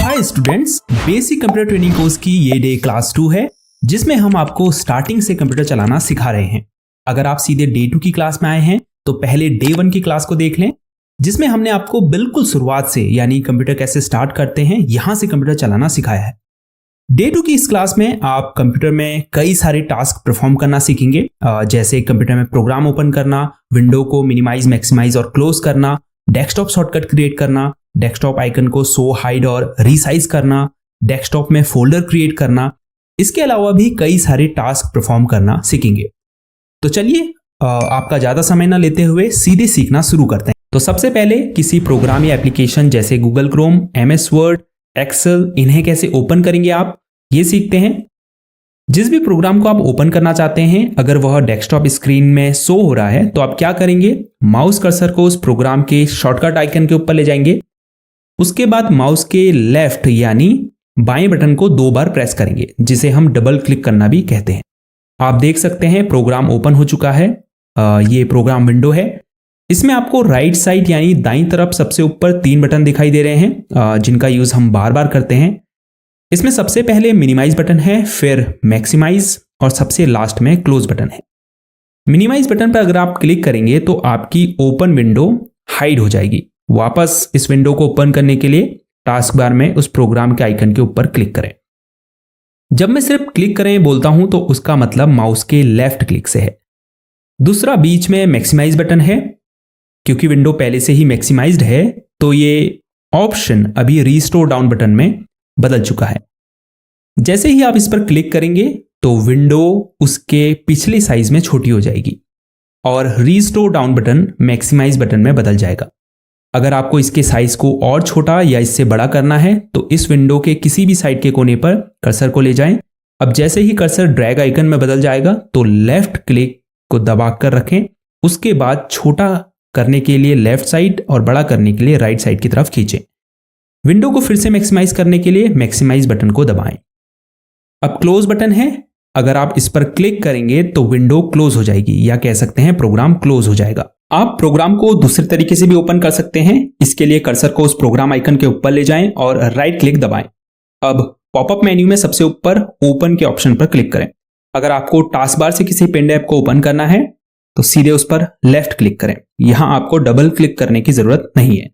Hi students, basic computer training course की ये day class 2 है जिसमें हम आपको स्टार्टिंग से कंप्यूटर चलाना सिखा रहे हैं। अगर आप सीधे डे 2 की क्लास में आए हैं तो पहले डे 1 की क्लास को देख लें जिसमें हमने आपको बिल्कुल शुरुआत से यानी कंप्यूटर कैसे स्टार्ट करते हैं यहां से कंप्यूटर चलाना सिखाया है। डे 2 की इस क्लास में आप कंप्यूटर में कई सारे टास्क परफॉर्म करना सीखेंगे, जैसे कंप्यूटर में प्रोग्राम ओपन करना, विंडो को मिनिमाइज, मैक्सिमाइज और क्लोज करना, डेस्कटॉप शॉर्टकट क्रिएट करना, डेस्कटॉप आइकन को शो, हाइड और रीसाइज करना, डेस्कटॉप में फोल्डर क्रिएट करना। इसके अलावा भी कई सारे टास्क परफॉर्म करना सीखेंगे। तो चलिए आपका ज्यादा समय ना लेते हुए सीधे सीखना शुरू करते हैं। तो सबसे पहले किसी प्रोग्राम या एप्लीकेशन जैसे Google Chrome, MS Word, Excel, इन्हें कैसे ओपन करेंगे आप ये सीखते हैं। जिस भी प्रोग्राम को आप ओपन करना चाहते हैं अगर वह डेस्कटॉप स्क्रीन में शो हो रहा है तो आप क्या करेंगे, माउस कर्सर को उस प्रोग्राम के शॉर्टकट आइकन के ऊपर ले जाएंगे। उसके बाद माउस के लेफ्ट यानी बाएं बटन को 2 बार प्रेस करेंगे जिसे हम डबल क्लिक करना भी कहते हैं। आप देख सकते हैं प्रोग्राम ओपन हो चुका है। ये प्रोग्राम विंडो है। इसमें आपको राइट साइड यानी दाईं तरफ सबसे ऊपर 3 बटन दिखाई दे रहे हैं जिनका यूज हम बार बार करते हैं। इसमें सबसे पहले मिनिमाइज बटन है, फिर मैक्सिमाइज और सबसे लास्ट में क्लोज बटन है। मिनिमाइज बटन पर अगर आप क्लिक करेंगे तो आपकी ओपन विंडो हाइड हो जाएगी। वापस इस विंडो को ओपन करने के लिए टास्क बार में उस प्रोग्राम के आइकन के ऊपर क्लिक करें। जब मैं सिर्फ क्लिक करें बोलता हूं तो उसका मतलब माउस के लेफ्ट क्लिक से है। दूसरा बीच में मैक्सिमाइज बटन है। क्योंकि विंडो पहले से ही मैक्सिमाइज्ड है तो ये ऑप्शन अभी रीस्टोर डाउन बटन में बदल चुका है। जैसे ही आप इस पर क्लिक करेंगे तो विंडो उसके पिछले साइज में छोटी हो जाएगी और restore down button maximise button में बदल जाएगा। अगर आपको इसके साइज को और छोटा या इससे बड़ा करना है तो इस विंडो के किसी भी साइड के कोने पर कर्सर को ले जाएं। अब जैसे ही कर्सर ड्रैग आइकन में बदल जाएगा तो लेफ्ट क्लिक को दबाकर रखें। उसके बाद छोटा करने के लिए लेफ्ट साइड और बड़ा करने के लिए राइट साइड की तरफ खींचें। विंडो को फिर से मैक्सिमाइज करने के लिए मैक्सिमाइज बटन को दबाएं। अब क्लोज बटन है। अगर आप इस पर क्लिक करेंगे तो विंडो क्लोज हो जाएगी या कह सकते हैं प्रोग्राम क्लोज हो जाएगा। आप प्रोग्राम को दूसरे तरीके से भी ओपन कर सकते हैं। इसके लिए कर्सर को उस प्रोग्राम आइकन के ऊपर ले जाएं और राइट क्लिक दबाएं। अब पॉपअप मेन्यू में सबसे ऊपर ओपन के ऑप्शन पर क्लिक करें। अगर आपको टास्क बार से किसी पेन ड्राइव को ओपन करना है तो सीधे उस पर लेफ्ट क्लिक करें। यहां आपको डबल क्लिक करने की जरूरत नहीं है।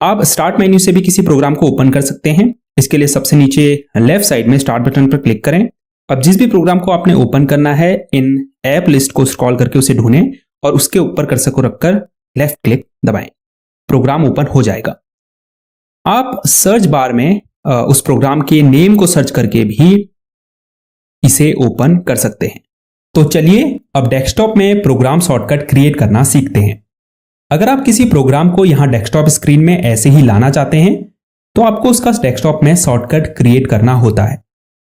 आप स्टार्ट मेन्यू से भी किसी प्रोग्राम को ओपन कर सकते हैं। इसके लिए सबसे नीचे लेफ्ट साइड में स्टार्ट बटन पर क्लिक करें। अब जिस भी प्रोग्राम को आपने ओपन करना है इन ऐप लिस्ट को स्क्रॉल करके उसे ढूंढें और उसके ऊपर कर्सर को रखकर लेफ्ट क्लिक दबाएं। प्रोग्राम ओपन हो जाएगा। आप सर्च बार में उस प्रोग्राम के नेम को सर्च करके भी इसे ओपन कर सकते हैं। तो चलिए अब डेस्कटॉप में प्रोग्राम शॉर्टकट क्रिएट करना सीखते हैं। अगर आप किसी प्रोग्राम को यहां डेस्कटॉप स्क्रीन में ऐसे ही लाना चाहते हैं तो आपको उसका डेस्कटॉप में शॉर्टकट क्रिएट करना होता है।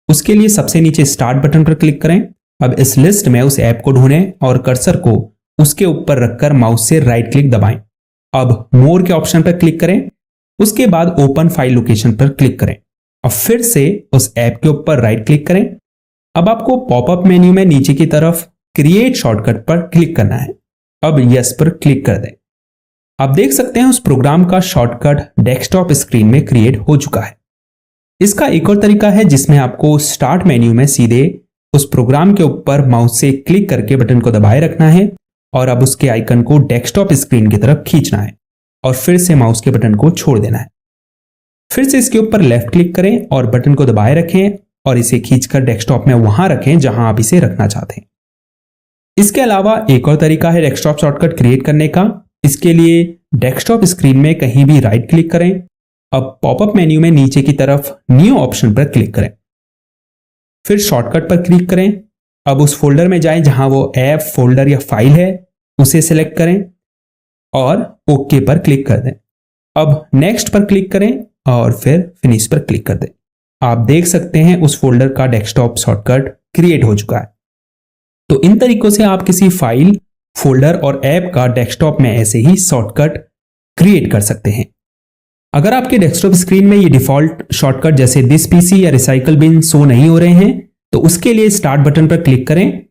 उसके लिए सबसे नीचे स्टार्ट बटन पर क्लिक करें। अब इस लिस्ट में उस ऐप को ढूंढें और कर्सर को उसके ऊपर रखकर माउस से राइट क्लिक दबाएं। अब मोर के ऑप्शन पर क्लिक करें। उसके बाद ओपन फाइल लोकेशन पर क्लिक करें। अब फिर से उस ऐप के ऊपर राइट क्लिक करें। अब आपको पॉपअप मेन्यू में नीचे की तरफ क्रिएट शॉर्टकट पर क्लिक करना है। अब यस पर क्लिक कर दें। आप देख सकते हैं उस प्रोग्राम का शॉर्टकट डेस्कटॉप स्क्रीन में क्रिएट हो चुका है। इसका एक और तरीका है जिसमें आपको स्टार्ट मेन्यू में सीधे उस प्रोग्राम के ऊपर माउस से क्लिक करके बटन को दबाए रखना है और अब उसके आइकन को डेस्कटॉप स्क्रीन की तरफ खींचना है और फिर से माउस के बटन को छोड़ देना है। फिर से इसके ऊपर लेफ्ट क्लिक करें और बटन को दबाए रखें और इसे खींचकर डेस्कटॉप में वहां रखें जहां आप इसे रखना चाहते हैं। इसके अलावा एक और तरीका है डेस्कटॉप शॉर्टकट क्रिएट करने का। इसके लिए डेस्कटॉप स्क्रीन में कहीं भी राइट क्लिक करें। अब पॉपअप मेन्यू में नीचे की तरफ न्यू ऑप्शन पर क्लिक करें। फिर शॉर्टकट पर क्लिक करें। अब उस फोल्डर में जाएं जहां वो ऐप, फोल्डर या फाइल है, उसे सिलेक्ट करें और ओके पर क्लिक कर दें। अब नेक्स्ट पर क्लिक करें और फिर फिनिश पर क्लिक कर दें। आप देख सकते हैं उस फोल्डर का डेस्कटॉप शॉर्टकट क्रिएट हो चुका है। तो इन तरीकों से आप किसी फाइल, फोल्डर और ऐप का डेस्कटॉप में ऐसे ही शॉर्टकट क्रिएट कर सकते हैं। अगर आपके डेस्कटॉप स्क्रीन में ये डिफॉल्ट शॉर्टकट जैसे दिस पीसी या रिसाइकल बिन शो नहीं हो रहे हैं तो उसके लिए स्टार्ट बटन पर क्लिक करें।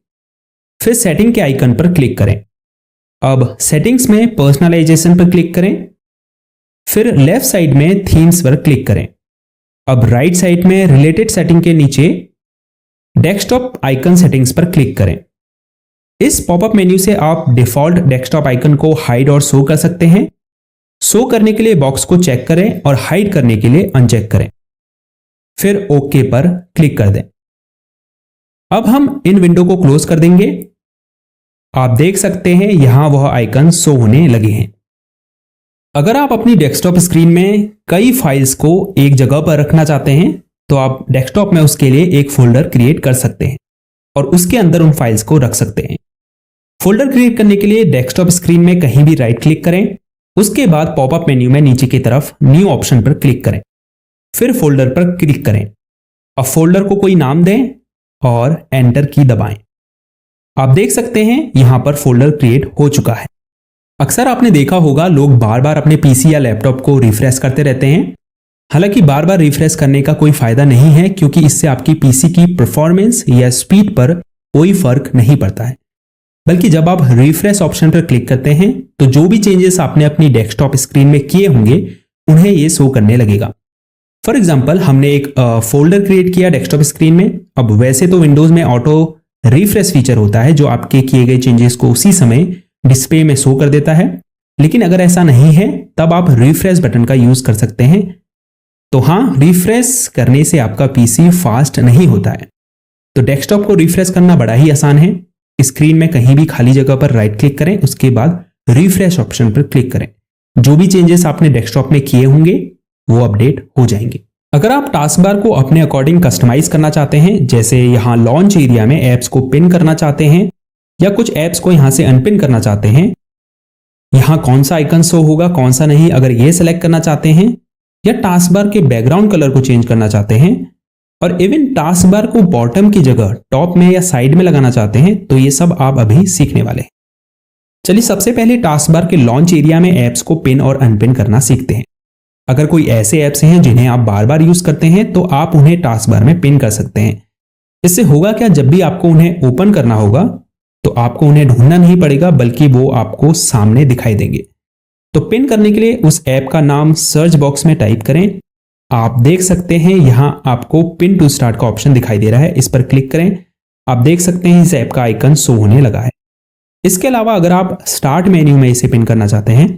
फिर सेटिंग के आइकन पर क्लिक करें। अब सेटिंग्स में पर्सनलाइजेशन पर क्लिक करें। फिर लेफ्ट साइड में थीम्स पर क्लिक करें। अब राइट साइड में रिलेटेड सेटिंग के नीचे डेस्कटॉप आइकन सेटिंग्स पर क्लिक करें। इस पॉपअप मेन्यू से आप डिफॉल्ट डेस्कटॉप आइकन को हाइड और शो कर सकते हैं। शो करने के लिए बॉक्स को चेक करें और हाइड करने के लिए अनचेक करें, फिर ओके पर क्लिक कर दें। अब हम इन विंडो को क्लोज कर देंगे। आप देख सकते हैं यहां वह आइकन शो होने लगे हैं। अगर आप अपनी डेस्कटॉप स्क्रीन में कई फाइल्स को एक जगह पर रखना चाहते हैं तो आप डेस्कटॉप में उसके लिए एक फोल्डर क्रिएट कर सकते हैं और उसके अंदर उन फाइल्स को रख सकते हैं। फोल्डर क्रिएट करने के लिए डेस्कटॉप स्क्रीन में कहीं भी राइट क्लिक करें, उसके बाद पॉपअप मेन्यू में नीचे की तरफ न्यू ऑप्शन पर क्लिक करें, फिर फोल्डर पर क्लिक करें। अब फोल्डर को कोई नाम दें और एंटर की दबाएं। आप देख सकते हैं यहां पर फोल्डर क्रिएट हो चुका है। अक्सर आपने देखा होगा लोग बार बार अपने पीसी या लैपटॉप को रिफ्रेश करते रहते हैं। हालांकि बार बार रिफ्रेश करने का कोई फायदा नहीं है, क्योंकि इससे आपकी पीसी की परफॉर्मेंस या स्पीड पर कोई फर्क नहीं पड़ता है। बल्कि जब आप रिफ्रेश ऑप्शन पर क्लिक करते हैं तो जो भी चेंजेस आपने अपनी डेस्कटॉप स्क्रीन में किए होंगे उन्हें ये शो करने लगेगा। फॉर एग्जाम्पल, हमने एक फोल्डर क्रिएट किया डेस्कटॉप स्क्रीन में। अब वैसे तो विंडोज में ऑटो रिफ्रेश फीचर होता है जो आपके किए गए चेंजेस को उसी समय डिस्प्ले में शो कर देता है, लेकिन अगर ऐसा नहीं है तब आप रिफ्रेश बटन का यूज कर सकते हैं। तो हाँ, रिफ्रेश करने से आपका पीसी फास्ट नहीं होता है। तो डेस्कटॉप को रिफ्रेश करना बड़ा ही आसान है। स्क्रीन में कहीं भी खाली जगह पर राइट क्लिक करें, उसके बाद रिफ्रेश ऑप्शन पर क्लिक करें। जो भी चेंजेस आपने डेस्कटॉप में किए होंगे वो अपडेट हो जाएंगे। अगर आप टास्क बार को अपने अकॉर्डिंग कस्टमाइज करना चाहते हैं, जैसे यहां लॉन्च एरिया में एप्स को पिन करना चाहते हैं या कुछ एप्स को यहां से अनपिन करना चाहते हैं, यहां कौन सा आइकन शो होगा कौन सा नहीं, अगर ये सेलेक्ट करना चाहते हैं, या टास्क बार के बैकग्राउंड कलर को चेंज करना चाहते हैं, और इवन टास्क बार को बॉटम की जगह टॉप में या साइड में लगाना चाहते हैं, तो ये सब आप अभी सीखने वाले हैं। चलिए सबसे पहले टास्क बार के लॉन्च एरिया में एप्स को पिन और अनपिन करना सीखते हैं। अगर कोई ऐसे एप्स हैं जिन्हें आप बार बार यूज करते हैं तो आप उन्हें टास्क बार में पिन कर सकते हैं। इससे होगा क्या, जब भी आपको उन्हें ओपन करना होगा तो आपको उन्हें ढूंढना नहीं पड़ेगा, बल्कि वो आपको सामने दिखाई देंगे। तो पिन करने के लिए उस ऐप का नाम सर्च बॉक्स में टाइप करें। आप देख सकते हैं यहां आपको पिन टू स्टार्ट का ऑप्शन दिखाई दे रहा है, इस पर क्लिक करें। आप देख सकते हैं इस ऐप का आइकन शो होने लगा है। इसके अलावा अगर आप स्टार्ट मेन्यू में इसे पिन करना चाहते हैं,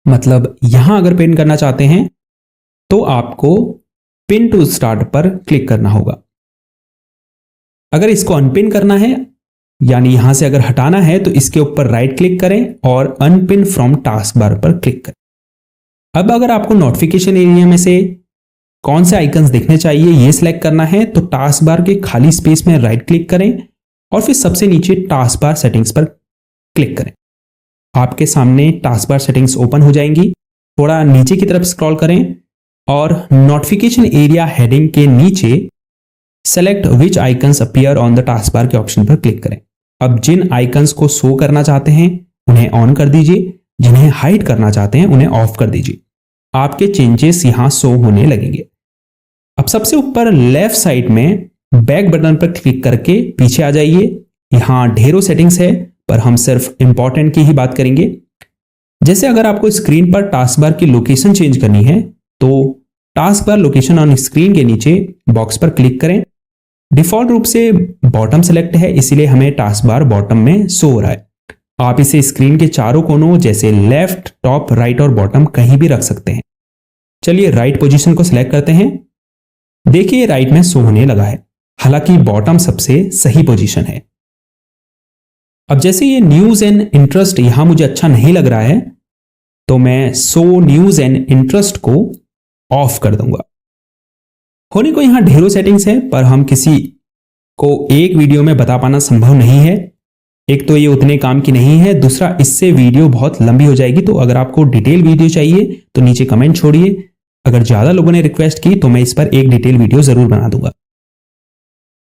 मतलब यहां अगर पिन करना चाहते हैं तो आपको पिन टू स्टार्ट पर क्लिक करना होगा। अगर इसको अनपिन करना है, यानी यहां से अगर हटाना है, तो इसके ऊपर राइट क्लिक करें और अनपिन फ्रॉम टास्क बार पर क्लिक करें। अब अगर आपको नोटिफिकेशन एरिया में से कौन से आइकन्स दिखने चाहिए ये सिलेक्ट करना है, तो टास्क बार के खाली स्पेस में राइट क्लिक करें और फिर सबसे नीचे टास्क बार सेटिंग्स पर क्लिक करें। आपके सामने टास्क बार सेटिंग्स ओपन हो जाएंगी। थोड़ा नीचे की तरफ स्क्रॉल करें और नोटिफिकेशन एरिया हेडिंग के नीचे select which icons appear on the task bar के ऑप्शन पर क्लिक करें। अब जिन आइकन्स को शो करना चाहते हैं उन्हें ऑन कर दीजिए, जिन्हें हाइड करना चाहते हैं उन्हें ऑफ कर दीजिए। आपके चेंजेस यहां शो होने लगेंगे। अब सबसे ऊपर लेफ्ट साइड में बैक बटन पर क्लिक करके पीछे आ जाइए। यहां ढेरों सेटिंग्स है, पर हम सिर्फ इंपॉर्टेंट की ही बात करेंगे। जैसे अगर आपको स्क्रीन पर टास्क बार की लोकेशन चेंज करनी है, तो task bar location on screen के नीचे बॉक्स पर क्लिक करें। डिफॉल्ट रूप से बॉटम सेलेक्ट है, इसीलिए हमें टास्क बार बॉटम में शो हो रहा है। आप इसे स्क्रीन के चारों कोनों जैसे लेफ्ट, टॉप, राइट और बॉटम कहीं भी रख सकते हैं। चलिए राइट पोजीशन को सिलेक्ट करते हैं। देखिए राइट में शो होने लगा है, हालांकि बॉटम सबसे सही पोजीशन है। अब जैसे ये न्यूज एंड इंटरेस्ट यहां मुझे अच्छा नहीं लग रहा है, तो मैं शो न्यूज एंड इंटरेस्ट को ऑफ कर दूंगा। होने को यहां ढेरों सेटिंग्स है, पर हम किसी को एक वीडियो में बता पाना संभव नहीं है। एक तो ये उतने काम की नहीं है, दूसरा इससे वीडियो बहुत लंबी हो जाएगी। तो अगर आपको डिटेल वीडियो चाहिए तो नीचे कमेंट छोड़िए। अगर ज्यादा लोगों ने रिक्वेस्ट की तो मैं इस पर एक डिटेल वीडियो जरूर बना दूंगा।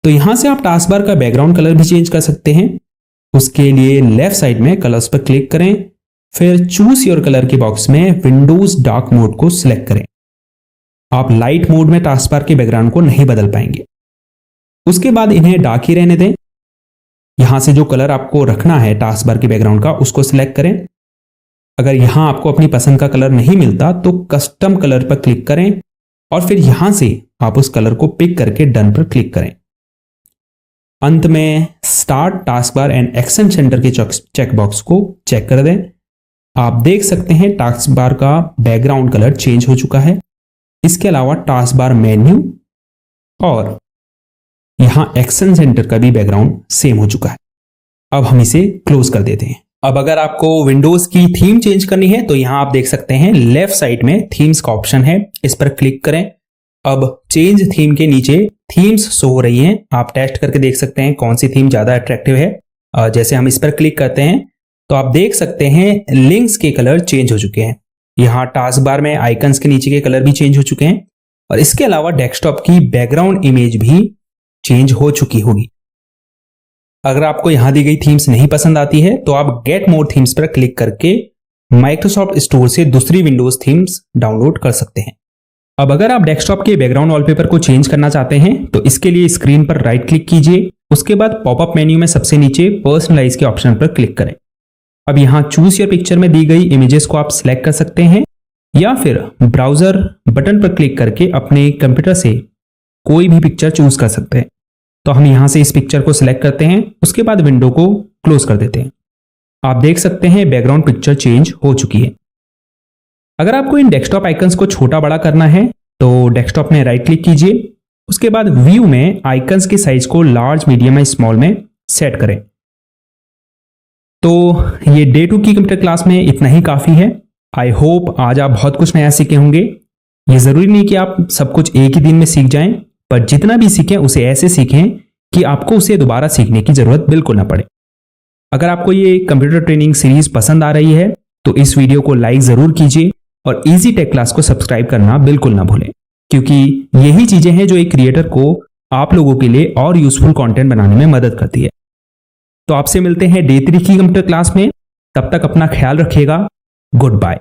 तो यहां से आप टास्क बार का बैकग्राउंड कलर भी चेंज कर सकते हैं। उसके लिए लेफ्ट साइड में कलर्स पर क्लिक करें, फिर चूज योर कलर के बॉक्स में विंडोज डार्क मोड को सिलेक्ट करें। आप लाइट मोड में टास्क बार के बैकग्राउंड को नहीं बदल पाएंगे। उसके बाद इन्हें डार्क ही रहने दें। यहां से जो कलर आपको रखना है टास्क बार के बैकग्राउंड का, उसको सिलेक्ट करें। अगर यहां आपको अपनी पसंद का कलर नहीं मिलता तो कस्टम कलर पर क्लिक करें और फिर यहां से आप उस कलर को पिक करके डन पर क्लिक करें। अंत में start task bar and action centre के चेक बॉक्स को चेक कर दें। आप देख सकते हैं टास्क बार का बैकग्राउंड कलर चेंज हो चुका है। इसके अलावा टास्क बार मेन्यू और यहां एक्शन सेंटर का भी बैकग्राउंड सेम हो चुका है। अब हम इसे क्लोज कर देते हैं। अब अगर आपको विंडोज की थीम चेंज करनी है तो यहां आप देख सकते हैं लेफ्ट साइड में थीम्स का ऑप्शन है, इस पर क्लिक करें। अब चेंज थीम के नीचे थीम्स शो हो रही हैं, आप टेस्ट करके देख सकते हैं कौन सी थीम ज्यादा अट्रैक्टिव है। जैसे हम इस पर क्लिक करते हैं तो आप देख सकते हैं लिंक्स के कलर चेंज हो चुके हैं। यहाँ टास्क बार में आइकन्स के नीचे के कलर भी चेंज हो चुके हैं और इसके अलावा डेस्कटॉप की बैकग्राउंड इमेज भी चेंज हो चुकी होगी। अगर आपको यहां दी गई थीम्स नहीं पसंद आती है तो आप गेट मोर थीम्स पर क्लिक करके माइक्रोसॉफ्ट स्टोर से दूसरी विंडोज थीम्स डाउनलोड कर सकते हैं। अब अगर आप डेस्कटॉप के बैकग्राउंड वॉलपेपर को चेंज करना चाहते हैं तो इसके लिए स्क्रीन पर राइट क्लिक कीजिए, उसके बाद पॉपअप मेन्यू में सबसे नीचे पर्सनलाइज के ऑप्शन पर क्लिक करें। अब यहां चूज योर पिक्चर में दी गई इमेजेस को आप सिलेक्ट कर सकते हैं या फिर ब्राउजर बटन पर क्लिक करके अपने कंप्यूटर से कोई भी पिक्चर चूज कर सकते हैं। तो हम यहां से इस पिक्चर को सिलेक्ट करते हैं, उसके बाद विंडो को क्लोज कर देते हैं। आप देख सकते हैं बैकग्राउंड पिक्चर चेंज हो चुकी है। अगर आपको इन डेस्कटॉप आइकन्स को छोटा बड़ा करना है तो डेस्कटॉप में राइट क्लिक कीजिए, उसके बाद व्यू में आइकन्स के साइज को लार्ज, मीडियम या स्मॉल में सेट करें। तो ये डे 2 की कंप्यूटर क्लास में इतना ही काफी है। आई होप आज आप बहुत कुछ नया सीखे होंगे। ये जरूरी नहीं कि आप सब कुछ एक ही दिन में सीख जाएं, पर जितना भी सीखें उसे ऐसे सीखें कि आपको उसे दोबारा सीखने की जरूरत बिल्कुल ना पड़े। अगर आपको ये कंप्यूटर ट्रेनिंग सीरीज पसंद आ रही है तो इस वीडियो को लाइक जरूर कीजिए और इजी टेक क्लास को सब्सक्राइब करना बिल्कुल ना भूलें, क्योंकि यही चीजें हैं जो एक क्रिएटर को आप लोगों के लिए और यूजफुल कंटेंट बनाने में मदद करती है। तो आपसे मिलते हैं डे 3 की कंप्यूटर क्लास में, तब तक अपना ख्याल रखिएगा। Good bye.